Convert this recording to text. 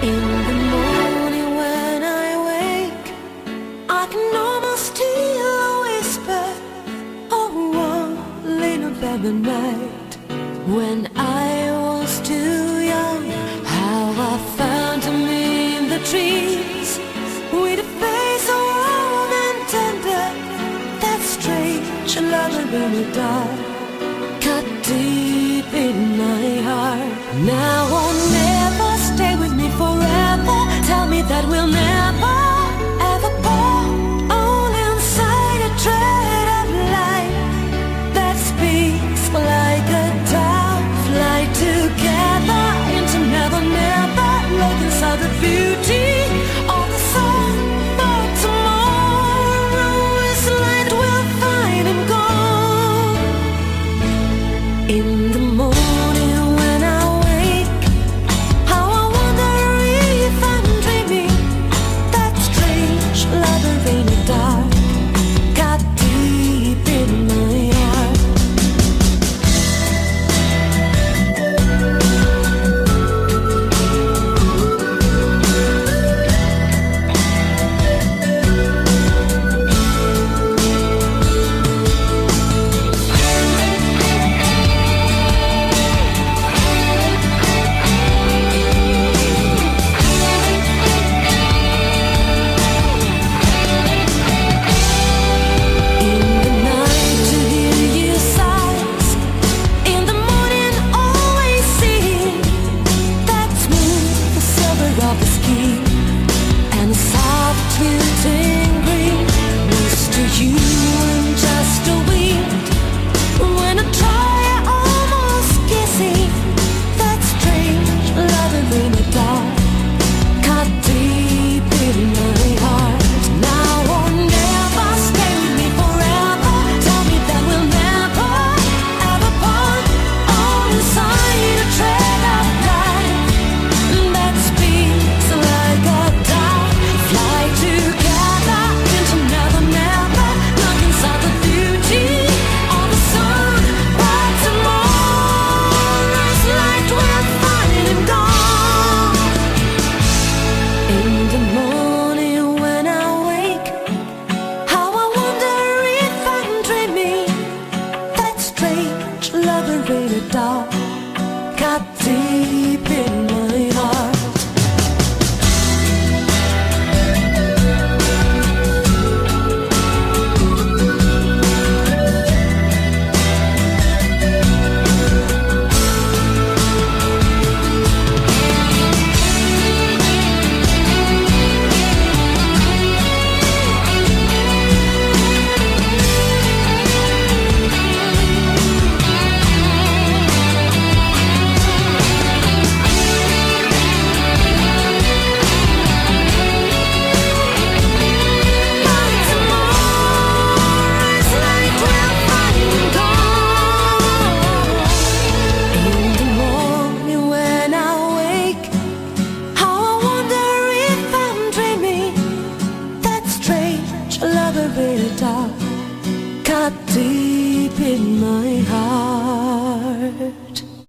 In the morning when I wake, I can almost hear a whisper of one little baby night. When I was too young, how I found him in the trees, with a face so warm and tender, that strange love in the dark, cut deep in my heart. Now or never, stay with me forever. Tell me that we'll never ever part. All inside a thread of light that speaks like a dove. Fly together into never, never. Look inside the beauty of the sun. But tomorrow is light, we'll find him gone. In the morning when I wake, how I wonder if I'm dreaming. That strange lover in the dark got deep in my heart. In the night to hear you sighs, in the morning always see that smooth silver of the skin and the soft tilting green. Next to you I'm just a wind. When I try almost kissing, that strange love in the dark cut deep in my heart. Now or never, stay with me forever. Tell me that we'll never ever part. All inside a thread of light that speaks like a dove. Fly together into never, never. Look inside the beauty of the sun. But tomorrow's light will find him gone. In the morning when I wake, how I wonder if I'm dreaming. That strange lover in the dark got deep in my heart. But tomorrow's light will find him gone. In the morning when I wake, how I wonder if I'm dreaming. That strange lover in the dark cut deep in my heart.